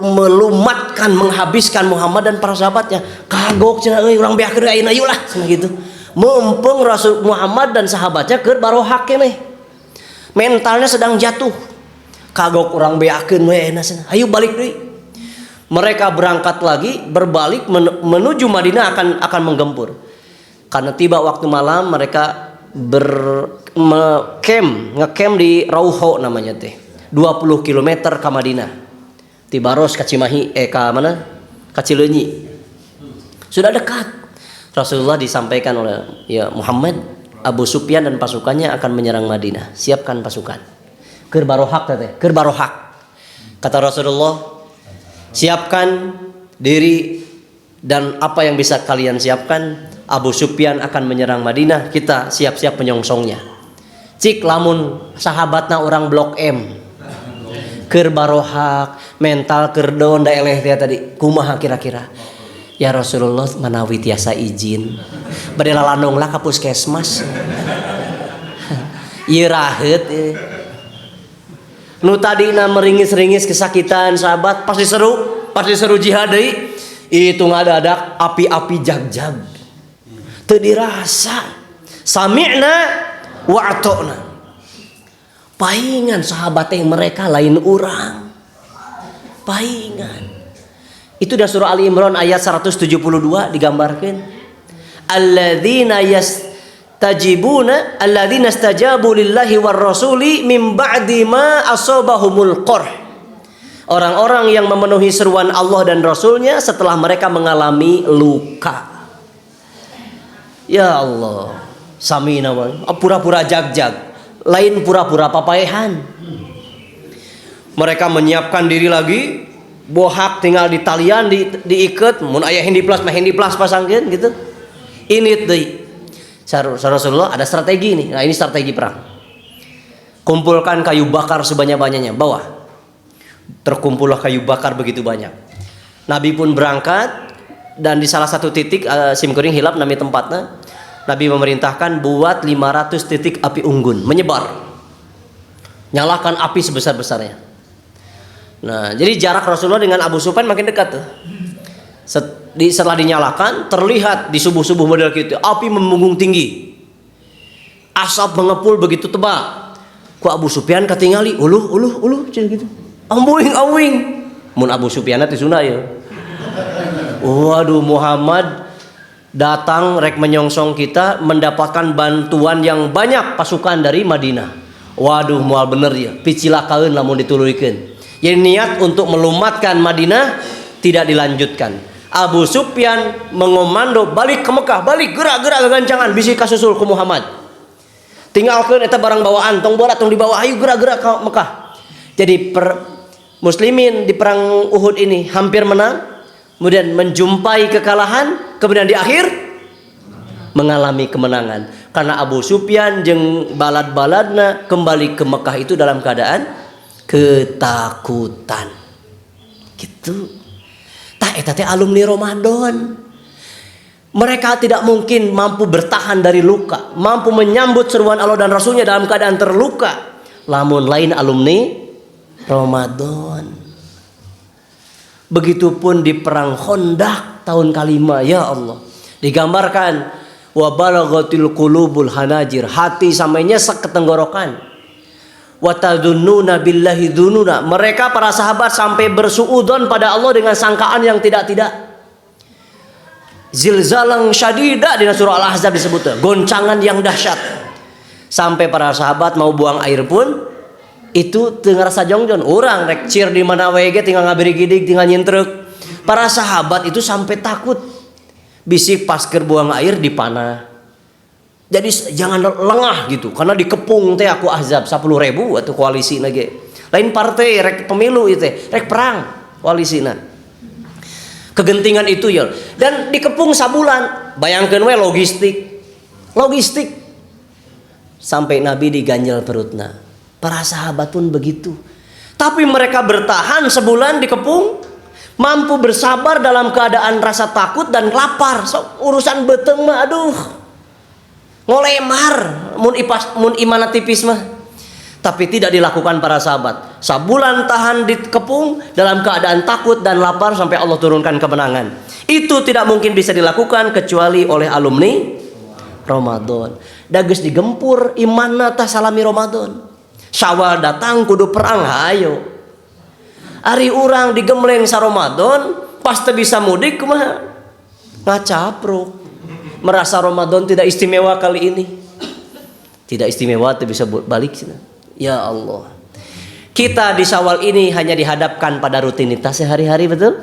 A: melumatkan, menghabiskan Muhammad dan para sahabatnya. Kagok cenah euy urang beakeun ayeuna yeuh lah cenah gitu. Mumpung Rasul Muhammad dan sahabatnya keur barohak keneh. Mentalnya sedang jatuh. Kagok urang beakeun we euna cenah. Ayo balik deui. Mereka berangkat lagi, berbalik menuju Madinah akan menggempur. Karena tiba waktu malam mereka ngecamp di Rauho namanya teh. 20 km ke Madinah. Ti Baros ka Cimahi ka mana? Ka Cileunyi. Sudah dekat. Rasulullah disampaikan oleh ya Muhammad, Abu Sufyan dan pasukannya akan menyerang Madinah. Siapkan pasukan. Keur barohak teh, keur barohak. Kata Rasulullah, siapkan diri dan apa yang bisa kalian siapkan. Abu Sufyan akan menyerang Madinah, kita siap-siap penyongsongnya. Cik lamun sahabatna orang Blok M. Keur barohak, mental keur down da eleh teh tadi. Kumaha kira-kira? Ya Rasulullah manawi tiasa izin. Bade lalanong lah ka puskesmas. Ieu raheut nu tadina meringis-ringis kesakitan sahabat pasti seru jihad deui. Itu ngadadak api-api jag-jag. Teu dirasa. Sami'na wa ata'na. Paingan sahabat yang mereka lain urang. Paingan. Itu dah surah Ali Imran ayat 172 digambarkan. Alladzina stajabu lillahi war rasuli min ba'di ma asabahumul qarh. Orang-orang yang memenuhi seruan Allah dan Rasulnya setelah mereka mengalami luka. Ya Allah, samina pura-pura jag-jag. Lain pura-pura papaehan. Mereka menyiapkan diri lagi, bohak tinggal di talian diikat, mun aya hindiplas pasangkeun gitu. Ini deui. Rasulullah ada strategi nih. Nah, ini strategi perang. Kumpulkan kayu bakar sebanyak-banyaknya, bawa. Terkumpullah kayu bakar begitu banyak. Nabi pun berangkat dan di salah satu titik simkuring hilap nami tempatnya. Nabi memerintahkan buat 500 titik api unggun menyebar. Nyalakan api sebesar-besarnya. Nah, jadi jarak Rasulullah dengan Abu Sufyan makin dekat tuh. Setelah dinyalakan terlihat di subuh-subuh model gitu, api memunggung tinggi. Asap mengepul begitu tebal. Ku Abu Sufyan katingali, uluh gitu. Ambuing. Mun Abu Sufyan teh sunah ya. Waduh, Muhammad datang rek menyongsong kita, mendapatkan bantuan yang banyak pasukan dari Madinah. Waduh, moal bener ya, picilakaeun lamun dituluykeun. Jadi niat untuk melumatkan Madinah tidak dilanjutkan. Abu Sufyan mengomando balik ke Mekah, balik gerak-gerak kegancangan bisi kasusul ku Muhammad. Tinggalkeun eta barang bawaan, tong bola tong dibawa, ayo gerak-gerak ke Mekah. Jadi muslimin di perang Uhud ini hampir menang. Kemudian menjumpai kekalahan, kemudian di akhir mengalami kemenangan karena Abu Sufyan jeung balad-baladna kembali ke Mekah itu dalam keadaan ketakutan. Gitu. Tah eta teh alumni Ramadan. Mereka tidak mungkin mampu bertahan dari luka, mampu menyambut seruan Allah dan Rasulnya dalam keadaan terluka. Lamun lain alumni Ramadan. Begitupun di perang Khandaq tahun kelima, ya Allah. Digambarkan wa balaghatil qulubul hanajir, hati sampai nyesek ke tenggorokan. Wa tadunnuna billahi dzununa, mereka para sahabat sampai bersuudzon pada Allah dengan sangkaan yang tidak-tidak. Zilzalang syadida di surah Al-Ahzab disebut, goncangan yang dahsyat. Sampai para sahabat mau buang air pun itu teu ngarasa jongjon, urang rek cir di mana we ge tinggal ngabiri gidig tinggal nyentrek. Para sahabat itu sampai takut
B: Bisik pas keur buang air dipanah. Jadi jangan lengah gitu, karena dikepung teh aku ahzab 10.000 atau koalisi nage. Lain partai rek pemilu itu rek perang koalisina. Kegentingan itu ya. Dan dikepung sabulan. Bayangkeun we logistik. Sampai Nabi diganjel perutna. Para sahabat pun begitu. Tapi mereka bertahan sebulan dikepung, mampu bersabar dalam keadaan rasa takut dan lapar. So, urusan beteng mah aduh. Ngolemar mun imana tipis mah. Tapi tidak dilakukan para sahabat. Sabulan tahan dikepung dalam keadaan takut dan lapar sampai Allah turunkan kemenangan. Itu tidak mungkin bisa dilakukan kecuali oleh alumni Ramadan. Dages digempur imanna tah salami Ramadan. Syawal datang kudu perang hayo. Ari urang digemleng sa Ramadan pas teu bisa mudik kumaha? Ngacapruk. Merasa Ramadan tidak istimewa kali ini. Tidak istimewa teu bisa balik sini. Ya Allah. Kita di Syawal ini hanya dihadapkan pada rutinitas sehari-hari, betul?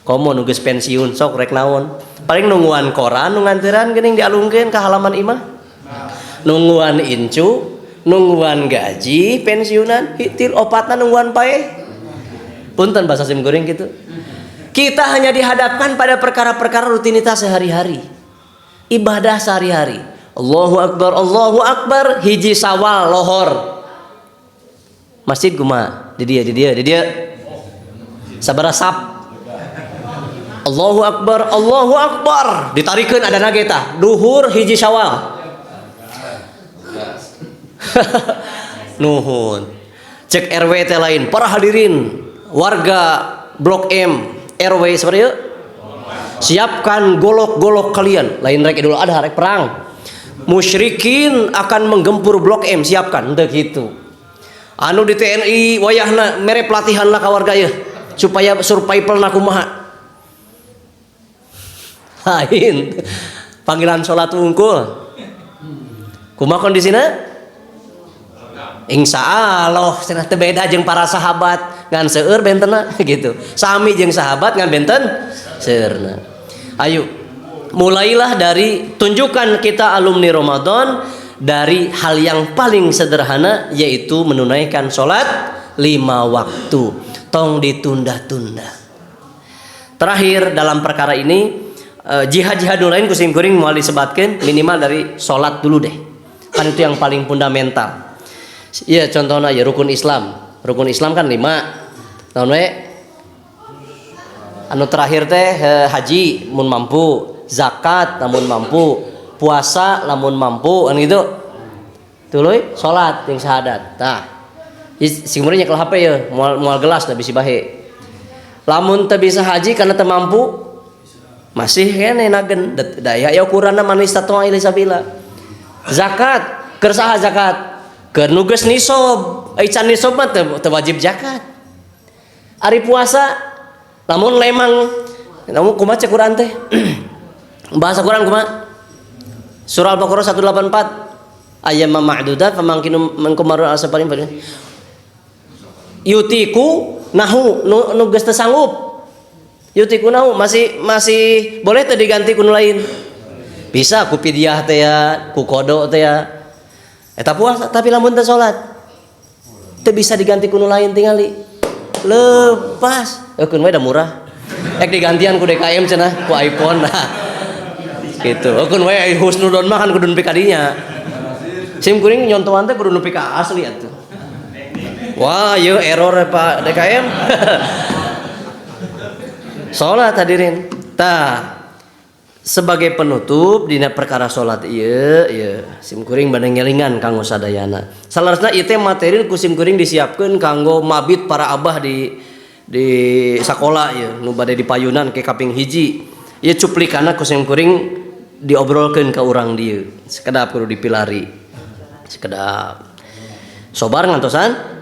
B: Komo nunggu pensiun sok rek naon? Paling nungguan koran nu nganteran geuning dialungkeun ka halaman imah. Nungguan incu, nungguan gaji, pensiunan, hitil opatna nungguan pae. Punten bahasa sim goreng gitu. Kita hanya dihadapkan pada perkara-perkara rutinitas sehari-hari. Ibadah sehari-hari. Allahu Akbar, hiji Syawal lohor. Masjid kumaha? Di dia. Sabaraha sap. Allahu Akbar. Ditarikeun ada nageta. Duhur hiji Syawal. Nuhun. Cek RW teh lain. Para hadirin, warga Blok M, RW seperti itu. Siapkan golok-golok kalian. Lain rek Idul Adha rek perang. Musyrikin akan menggempur Blok M, siapkan untuk gitu. Anu di TNI wayahna mere pelatihan lah ka warga ya supaya survival na kumaha. Lain panggilan salat unggul. Kumaha kondisina? Insya Allah cenah teu beda jeung para sahabat ngan seueur bentenna gitu. Sami jeung sahabat ngan benten seueurna. Ayo mulailah dari tunjukkan kita alumni Ramadan dari hal yang paling sederhana yaitu menunaikan sholat 5 waktu. Tong ditunda-tunda. Terakhir dalam perkara ini jihad-jihad lain kusim kuring moal disebatkeun minimal dari sholat dulu deh. Kan itu yang paling fundamental. Iya contohnya ya rukun Islam. Rukun Islam kan 5. Naon we? Anu terakhir teh haji mun mampu, zakat namun mampu, puasa lamun mampu kan gitu. Tuluy salat jeung syahadat. Tah. Sing murid nyekel HP ya, moal gelas da bisi bahe. Lamun teu bisa haji karena teu mampu masih kene nagen daya ya ukuranna man istata'a ila sabila. Zakat, keur saha zakat? Keur nu geus nisab. Ai can nisab mah teu wajib zakat. Ari puasa lamun lemang namun kumaha cek Quran teh? Bahasa Quran kumaha? Surah Al-Baqarah 184 ayat ma'dudat famangkinu mangkumaru asaparin yutiku nahu nu geus teu sanggup. Yutiku nahu masih boleh teh diganti ku nu lain. Bisa ku pidyah teh ya, ku qada teh ya. Eta puasa tapi lamun teu salat teu bisa diganti ku nu lain tingali. Lepas. Keun we da murah. Ek digantian ku DKM cenah ku iPhone. Nah. Gitu. Keun we husnudon mah kan kudu nepi ka dinya. Sim kuring nyontohan teh kudu nepi ka asli atuh. Wah, yeuh error Pak DKM. Salat hadirin. Tah. Sebagai penutup dina perkara salat ieu sim kuring bade ngelingan kanggo sadayana. Salarasna ieu teh materi ku sim kuring disiapkeun kanggo mabit para abah di sakola ieu nu bade dipayunan ke kaping hiji. Ieu cuplikanna ku sim kuring diobrolkeun ka urang dieu. Sekedap kudu dipilari. Sekedap. Sobar ngantosan?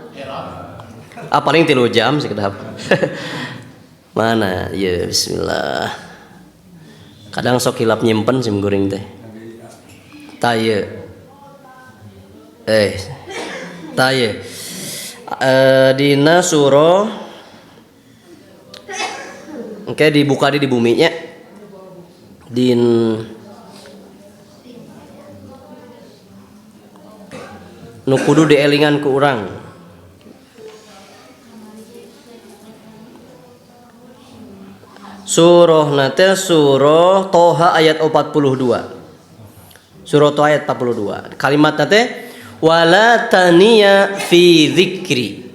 B: Paling 3 jam sekedap. Mana? Ya bismillah. Kadang sok hilap nyimpen sim goreng teh. Taye. Taye. Dina surah. Oke dibuka di buminya. din nu kudu dielingan ku urang. Surah nate surah Toha ayat 42. Surah Toha ayat 42. Kalimat nate wala taniya fi dzikri.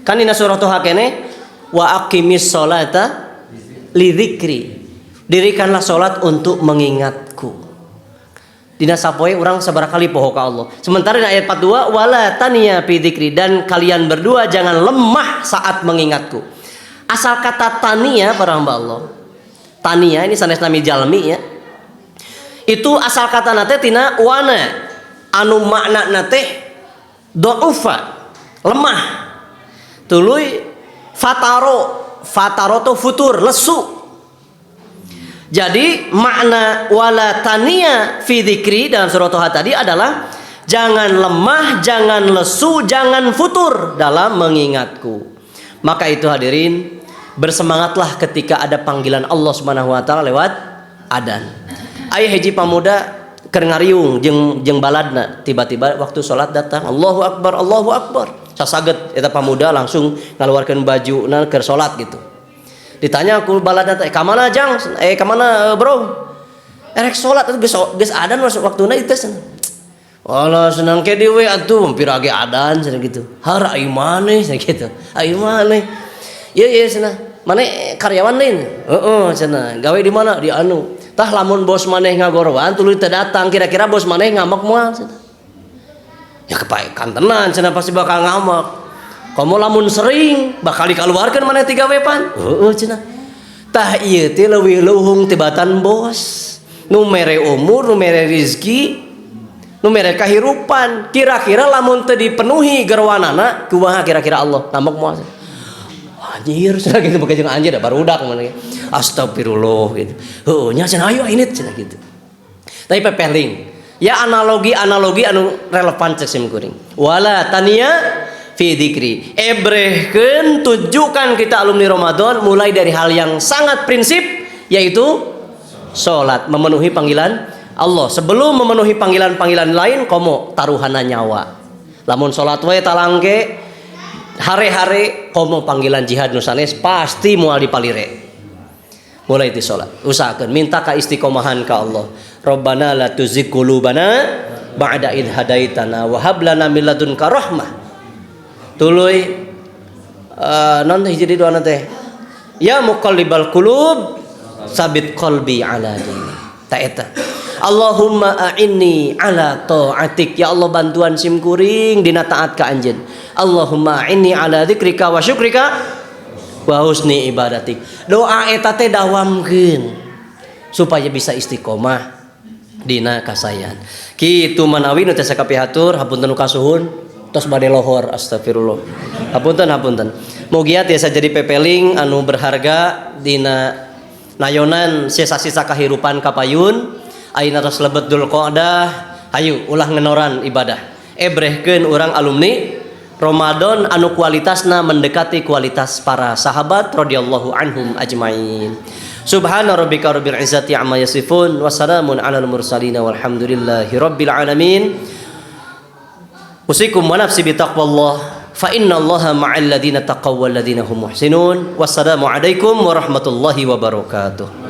B: Kan dina surah Toha kene wa aqimis sholata li dzikri. Dirikanlah salat untuk mengingatku. Dina sapoe urang sabaraha kali poho ka Allah. Sementara di ayat 42 wala taniya fi dzikri, dan kalian berdua jangan lemah saat mengingatku. Asal kata taniya para hamba Allah. Taniya ini sanes nami jalmi ya. Itu asal kata nate tina wana anu makna nate dha'ufa, lemah. Tuluy fataro tu futur, lesu. Jadi makna wala taniya fi dzikri dalam surah Toha tadi adalah jangan lemah, jangan lesu, jangan futur dalam mengingatku. Maka itu hadirin, bersemangatlah ketika ada panggilan Allah Subhanahu wa taala lewat adzan. Aya hiji pamuda keur ngariung jeung baladna, tiba-tiba waktu salat datang, Allahu akbar, Allahu akbar. Sasaget eta pamuda langsung ngaluarkeun bajuna keur salat gitu. Ditanya aku baladna teh, "Ka mana Jang? Ka mana bro?" Erek salat geus adzan waktuna itu cenah. Walah senang ke dewe atuh hampir age adzan cenah gitu. Har aing maneh cenah gitu. Aing maneh. Ieu cenah. Maneh karyawan lain? Heeh cenah. Gawe di mana? Di anu. Tah lamun bos maneh ngagorowan tuluy teu datang, kira-kira bos maneh ngambek moal cenah. Ya kepaekan tenan cenah pasti bakal ngambek. Kamu lamun sering bakal dikeluarkan mana 3 wepan. Heeh cenah. Tah ieu teh leuwih leuhung tibatan bos. Nu mere umur, nu mere rezeki, nu mere kahirupan. Kira-kira lamun teu dipenuhi gerwanana, kumaha kira-kira Allah ngambek moal. Anjir cenah gitu beukeut jeung anjir da barudak mana. Astagfirullah gitu. Heuh nya cenah ayo init cenah gitu. Tapi pepeling. Ya analogi anu relevan cek sim kuring. Wala taniya fi dzikri. Ebrehkeun tujukan kita alumni Ramadan mulai dari hal yang sangat prinsip, yaitu salat, memenuhi panggilan Allah. Sebelum memenuhi panggilan-panggilan lain, komo taruhana nyawa. Lamun salat we talangke hare-hare komo panggilan jihad nu sanes pasti moal dipalire. Mulai di salat, usahakeun minta ka istiqomahan ka Allah. Rabbana la tuzigh qulubana ba'da idh hadaitana wa hab lana min ladunka rahmah. Tuluy non hiji di doana teh ya muqallibal qulub sabit qalbi ala dinik. Ta eta Allahumma a'inni ala ta'atik, ya Allah bantuan sim kuring dina taat ka anjeun. Allahumma a'inni ala dzikrika wa syukrika wa husni ibadatik. Doa eta teh dawamkeun supaya bisa istiqomah dina kasayan. Kitu manawi nu teh sakapihatur hapunten nu kasuhun tos bade lohor, astagfirullah. Hapunten. Mugia tiasa jadi pepeling anu berharga dina nayonan sisa-sisa kahirupan kapayun. Ayeuna tos lebet Dzulqa'dah, hayu ulah ngenoran ibadah. Ebrehkeun urang alumni Ramadan anu kualitasna mendekati kualitas para sahabat radhiyallahu anhum ajmain. Subhana rabbika rabbil izzati amma yasifun wa salamun alal mursalin walhamdulillahi rabbil alamin. Usikum wa nafsi bitaqwallah fa innallaha ma'al ladzina taqaw wal ladzina hum muhsinun. Wassalamu alaikum warahmatullahi wabarakatuh.